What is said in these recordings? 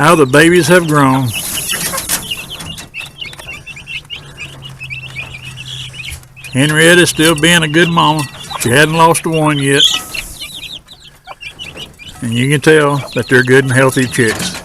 How the babies have grown. Henrietta's still being a good mama. She hadn't lost one yet. And you can tell that they're good and healthy chicks.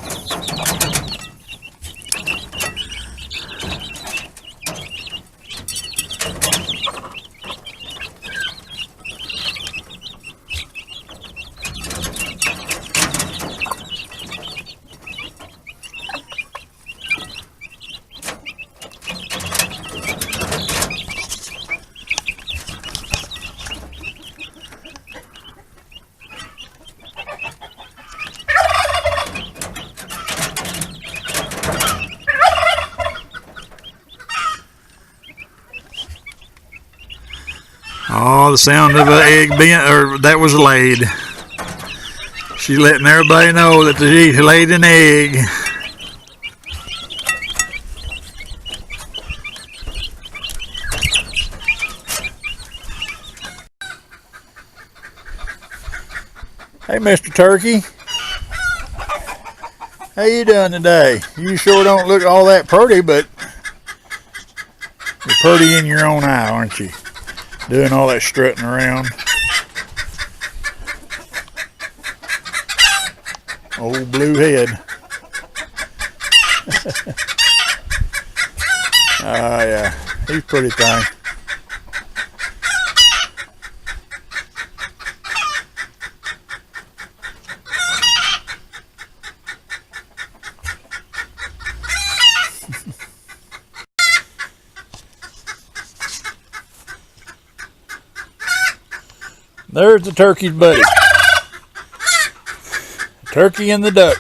Oh, the sound of an egg being, or that was laid. She's letting everybody know that she laid an egg. Hey, Mr. Turkey. How you doing today? You sure don't look all that pretty, but you're pretty in your own eye, aren't you? Doing all that strutting around. Old blue head. Ah, yeah, he's pretty thing. There's the turkey's buddy. Turkey and the duck.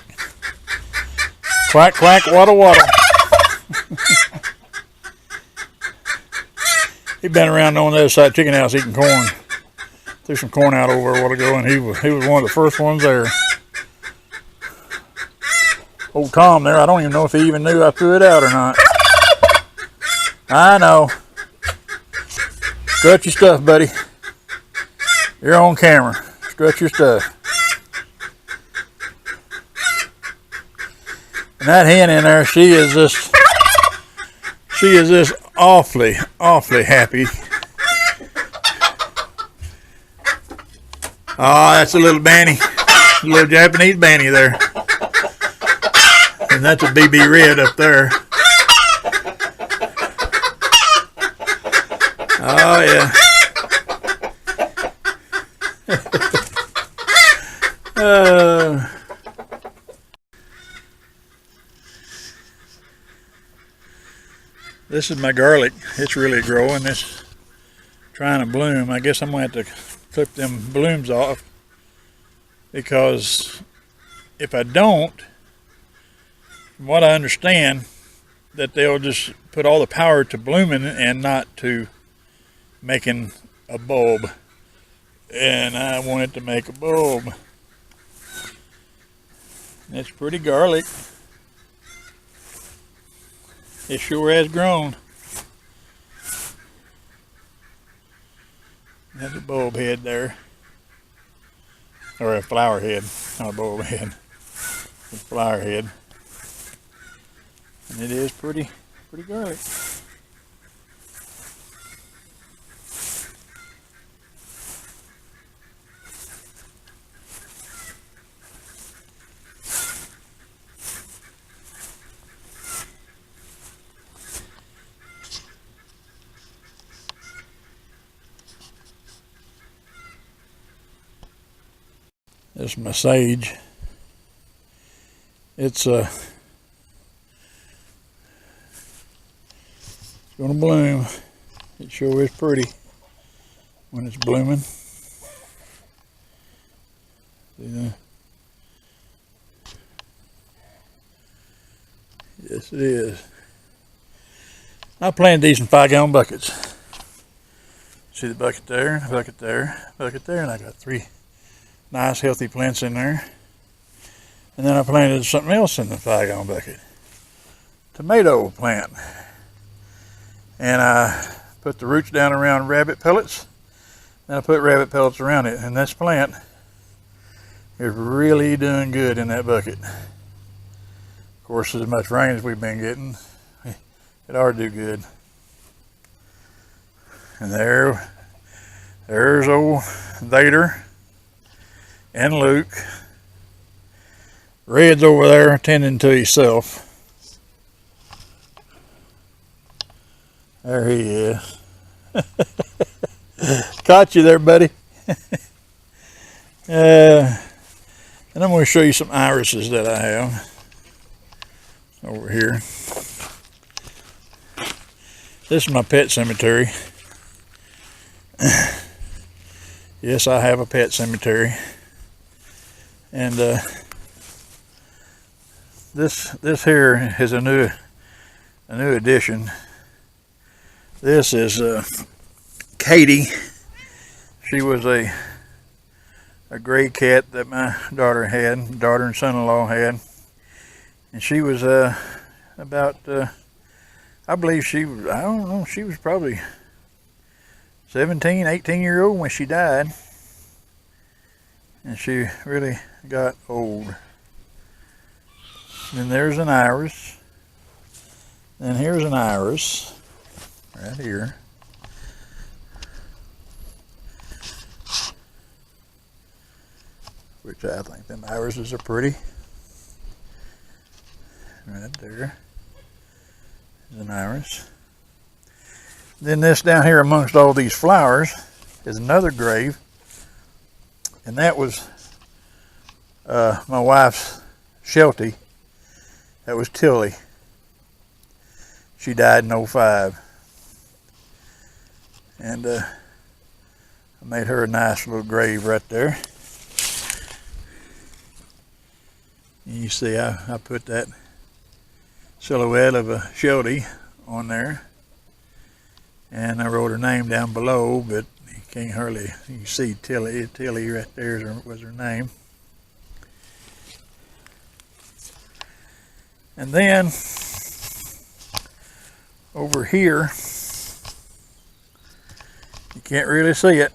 Quack, quack, waddle, waddle. He'd been around on the other side of the chicken house eating corn. Threw some corn out over a while ago, and he was one of the first ones there. Old Tom there, I don't even know if he even knew I threw it out or not. I know. Strut your stuff, buddy. You're on camera. Strut your stuff. And that hen in there, she is just awfully, awfully happy. Oh, that's a little banny. A little Japanese banny there. And that's a BB red up there. Oh, yeah. This is my garlic. It's really growing. It's trying to bloom. I guess I'm going to have to clip them blooms off, because if I don't, from what I understand, that they'll just put all the power to blooming and not to making a bulb. And I wanted to make a bulb. It's pretty garlic. It sure has grown. That's a bulb head there. Or a flower head, not a bulb head. A flower head. And it is pretty garlic. This is my sage. It's gonna bloom. It sure is pretty when it's blooming. See, yes, it is. I planted these in 5-gallon buckets. See the bucket there, bucket there, bucket there, and I got 3 nice healthy plants in there. And then I planted something else in the 5-gallon bucket. Tomato plant. And I put the roots down around rabbit pellets. And I put rabbit pellets around it. And this plant is really doing good in that bucket. course, as much rain as we've been getting, it ought to do good. And there's old Vader and Luke. Red's over there tending to himself. There he is. Caught you there, buddy. And I'm going to show you some irises that I have over here. This is my pet cemetery. Yes, I have a pet cemetery. And this here is a new addition. This is Katie. She was a gray cat that my daughter and son-in-law had, and she was about I believe she was probably 17, 18-year-old when she died, and she really got old. Then there's an iris, and here's an iris right here. Which I think them irises are pretty. Right there is an iris. Then this down here amongst all these flowers is another grave. And that was my wife's Sheltie. That was Tilly. She died in '05. And I made her a nice little grave right there. You see, I put that silhouette of a Sheltie on there, and I wrote her name down below, but you can't hardly, you can see Tilly right there was her name. And then over here, you can't really see it,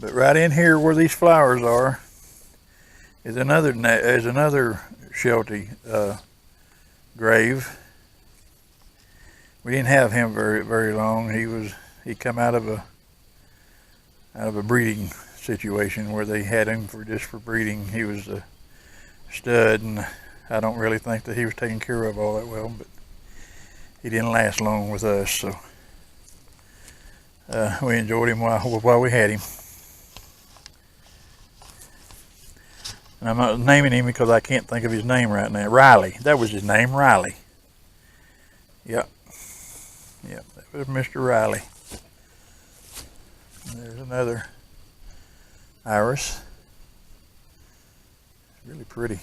but right in here where these flowers are is another Sheltie grave. We didn't have him very long. He come out of a breeding situation where they had him just for breeding. He was a stud, and I don't really think that he was taken care of all that well, but he didn't last long with us, so we enjoyed him while we had him. And I'm not naming him because I can't think of his name right now. Riley. That was his name, Riley. Yep. Yep, that was Mr. Riley. And there's another iris. It's really pretty.